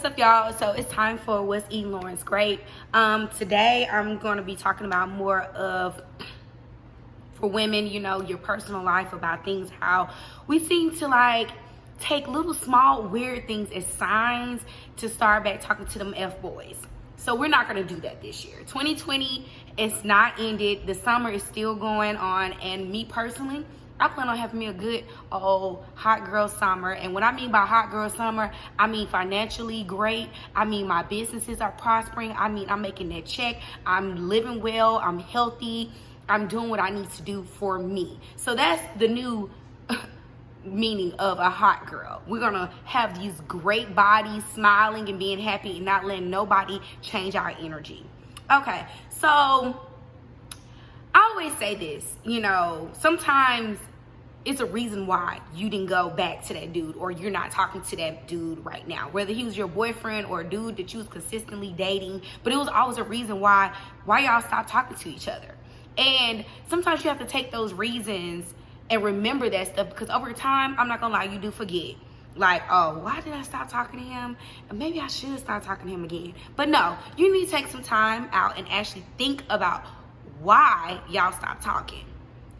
up, y'all? So it's time for What's Eating Llauryn's Grape. Today I'm going to be talking about more of, for women, you know, your personal life, about things, how we seem to like take little small weird things as signs to start back talking to them F-boys. So we're not going to do that this year. 2020 is not ended. The summer is still going on, and me personally, I plan on having me a good old hot girl summer. And what I mean by hot girl summer, I mean financially great. I mean my businesses are prospering. I mean I'm making that check. I'm living well. I'm healthy. I'm doing what I need to do for me. So that's the new meaning of a hot girl. We're gonna have these great bodies, smiling and being happy and not letting nobody change our energy. Okay, so I always say this, you know, sometimes it's a reason why you didn't go back to that dude, or you're not talking to that dude right now, whether he was your boyfriend or a dude that you was consistently dating. But it was always a reason why y'all stopped talking to each other. And sometimes you have to take those reasons and remember that stuff, because over time, I'm not gonna lie, you do forget. Like, oh, why did I stop talking to him? And maybe I should start talking to him again. But no, you need to take some time out and actually think about why y'all stopped talking.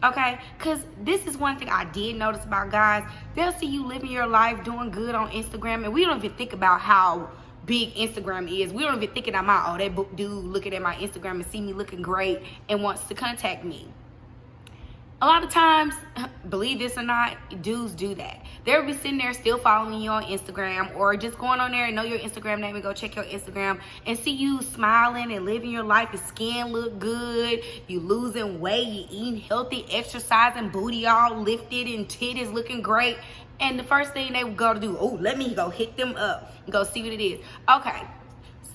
Okay? Because this is one thing I did notice about guys. They'll see you living your life, doing good on Instagram, and we don't even think about how big Instagram is. We don't even think about, oh, that dude looking at my Instagram and see me looking great and wants to contact me. A lot of times, believe this or not, dudes do that. They'll be sitting there still following you on Instagram, or just going on there and know your Instagram name and go check your Instagram and see you smiling and living your life. Your skin look good, you losing weight, you eating healthy, exercising, booty all lifted and titties looking great. And the first thing they would go to do, oh, let me go hit them up and go see what it is. Okay,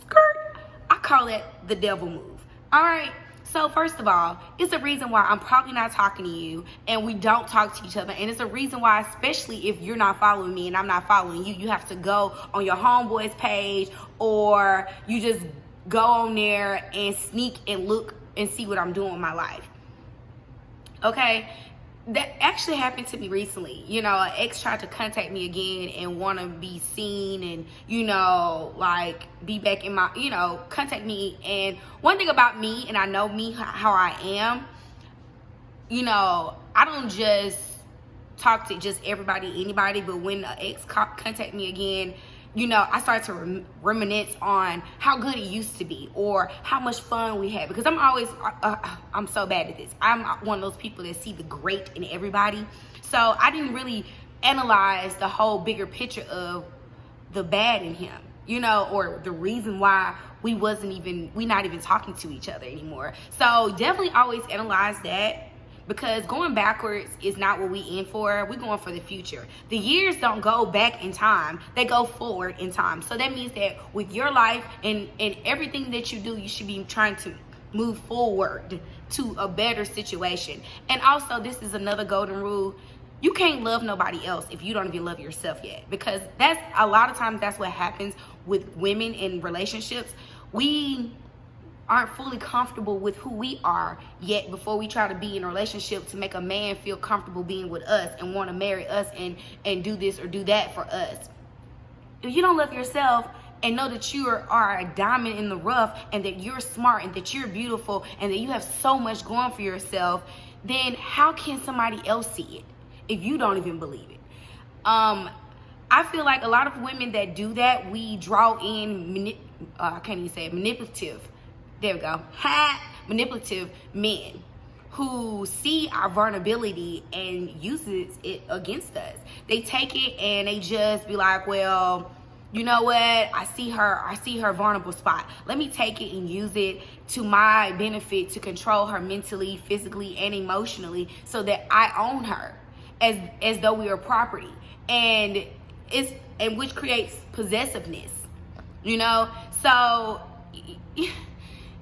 skirt. I call that the devil move. All right. So first of all, it's a reason why I'm probably not talking to you and we don't talk to each other. And it's a reason why, especially if you're not following me and I'm not following you, you have to go on your homeboy's page, or you just go on there and sneak and look and see what I'm doing with my life. Okay? That actually happened to me recently. You know, an ex tried to contact me again and want to be seen and, you know, like be back in my, you know, contact me. And one thing about me, and I know me, how I am, you know, I don't just talk to just everybody, anybody, but when an ex contact me again, you know, I start to reminisce on how good it used to be, or how much fun we had. Because I'm always, I'm so bad at this. I'm one of those people that see the great in everybody. So I didn't really analyze the whole bigger picture of the bad in him, you know, or the reason why we're not even talking to each other anymore. So definitely always analyze that, because going backwards is not what we in for. We're going for the future. The years don't go back in time. They go forward in time. So that means that with your life and everything that you do, you should be trying to move forward to a better situation. And also, this is another golden rule. You can't love nobody else if you don't even love yourself yet. Because that's a lot of times that's what happens with women in relationships. We aren't fully comfortable with who we are yet before we try to be in a relationship to make a man feel comfortable being with us and want to marry us and do this or do that for us. If you don't love yourself and know that you are a diamond in the rough, and that you're smart and that you're beautiful and that you have so much going for yourself, then how can somebody else see it if you don't even believe it? I feel like a lot of women that do that, we draw in I can't even say it, manipulative. There we go. Manipulative men who see our vulnerability and uses it against us. They take it and they just be like, well, you know what? I see her vulnerable spot. Let me take it and use it to my benefit to control her mentally, physically, and emotionally, so that I own her as though we are property. And which creates possessiveness, you know? So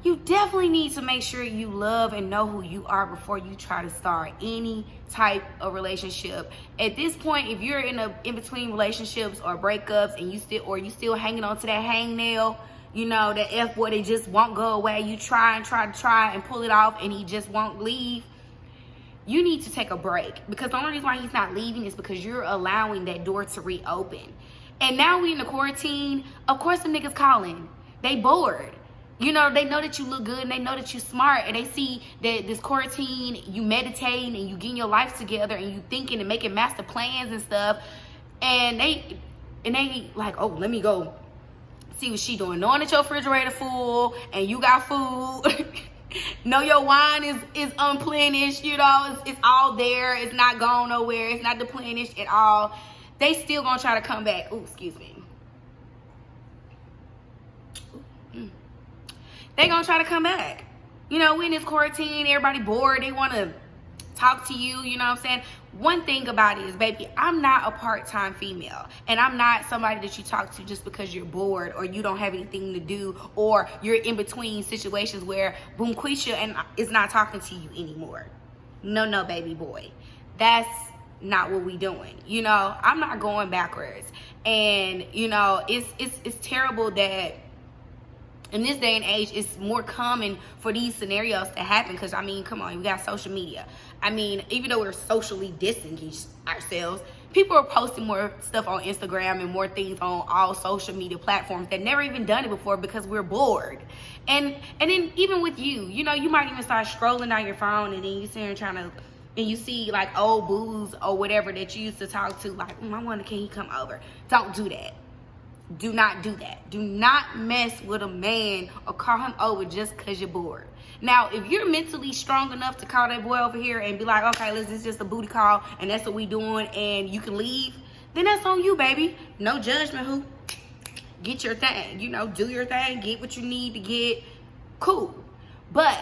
you definitely need to make sure you love and know who you are before you try to start any type of relationship. At this point, if you're in between relationships or breakups and you still hanging on to that hangnail, you know, that F-boy that just won't go away, you try and pull it off and he just won't leave, you need to take a break. Because the only reason why he's not leaving is because you're allowing that door to reopen. And now we in the quarantine, of course the niggas calling. They bored. You know, they know that you look good and they know that you smart, and they see that this quarantine, you meditating and you getting your life together and you thinking and making master plans and stuff. And they like, oh, let me go see what she doing. Knowing that your refrigerator full and you got food. Know your wine is unplenished, you know, it's all there. It's not going nowhere. It's not deplenished at all. They still gonna try to come back. Ooh, excuse me. They gonna try to come back. You know, we in this quarantine, everybody bored. They want to talk to you, you know what I'm saying? One thing about it is, baby, I'm not a part-time female, and I'm not somebody that you talk to just because you're bored or you don't have anything to do, or you're in between situations where boom, Quisha and is not talking to you anymore. No, baby boy. That's not what we doing. You know, I'm not going backwards. And, you know, it's terrible that in this day and age, it's more common for these scenarios to happen because, I mean, come on, we got social media. I mean, even though we're socially distancing ourselves, people are posting more stuff on Instagram and more things on all social media platforms that never even done it before because we're bored. And then even with you know, you might even start scrolling down your phone and then you sit here trying to, and you see like old booze or whatever that you used to talk to, like, I wonder, can he come over? Don't do that. Do not do that. Do not mess with a man or call him over just because you're bored. Now, if you're mentally strong enough to call that boy over here and be like, okay, listen, it's just a booty call and that's what we doing and you can leave, then that's on you, baby. No judgment, who? Get your thing. You know, do your thing. Get what you need to get. Cool. But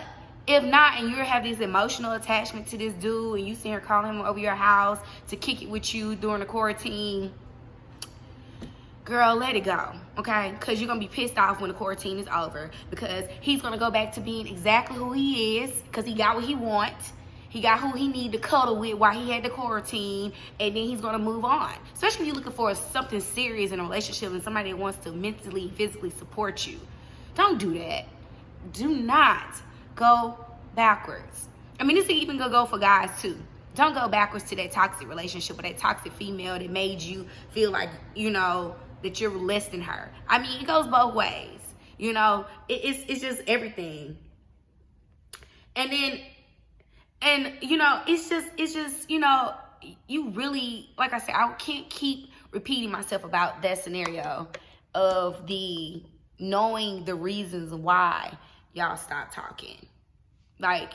if not, and you have this emotional attachment to this dude and you see her calling him over your house to kick it with you during the quarantine, girl, let it go, okay? Because you're going to be pissed off when the quarantine is over, because he's going to go back to being exactly who he is, because he got what he wants. He got who he need to cuddle with while he had the quarantine, and then he's going to move on. Especially if you're looking for something serious in a relationship and somebody that wants to mentally, physically support you. Don't do that. Do not go backwards. I mean, this is even going to go for guys, too. Don't go backwards to that toxic relationship or that toxic female that made you feel like, you know, that you're less than her. I mean, it goes both ways. You know, it's just everything. And you know, it's just, you know, you really, like I said, I can't keep repeating myself about that scenario of the knowing the reasons why y'all stopped talking. Like,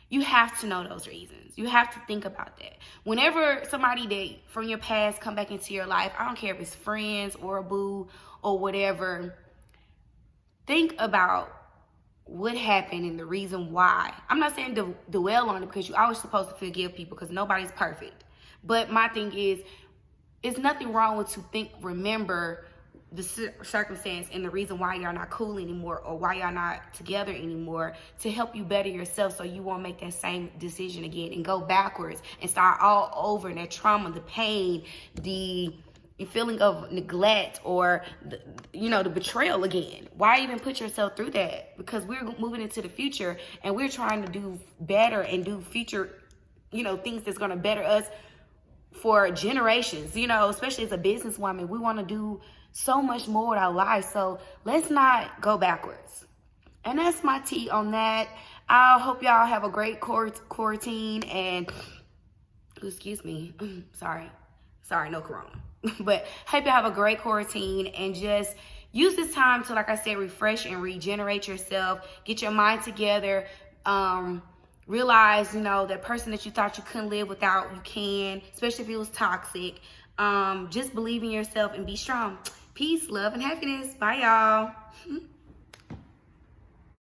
you have to know those reasons. You have to think about that. Whenever somebody that from your past come back into your life, I don't care if it's friends or a boo or whatever, think about what happened and the reason why. I'm not saying dwell on it, because you're always supposed to forgive people because nobody's perfect. But my thing is, it's nothing wrong with to remember the circumstance and the reason why y'all not cool anymore or why y'all not together anymore, to help you better yourself so you won't make that same decision again and go backwards and start all over in that trauma, the pain, the feeling of neglect, or the betrayal again. Why even put yourself through that? Because we're moving into the future and we're trying to do better and do future, things that's going to better us for generations, especially as a businesswoman. We want to do so much more with our lives, so let's not go backwards. And that's my tea on that. I hope y'all have a great quarantine, and excuse me, sorry, no corona. But hope y'all have a great quarantine, and just use this time to, like I said, refresh and regenerate yourself, get your mind together, realize, that person that you thought you couldn't live without, you can, especially if it was toxic. Just believe in yourself and be strong. Peace, love, and happiness. Bye, y'all.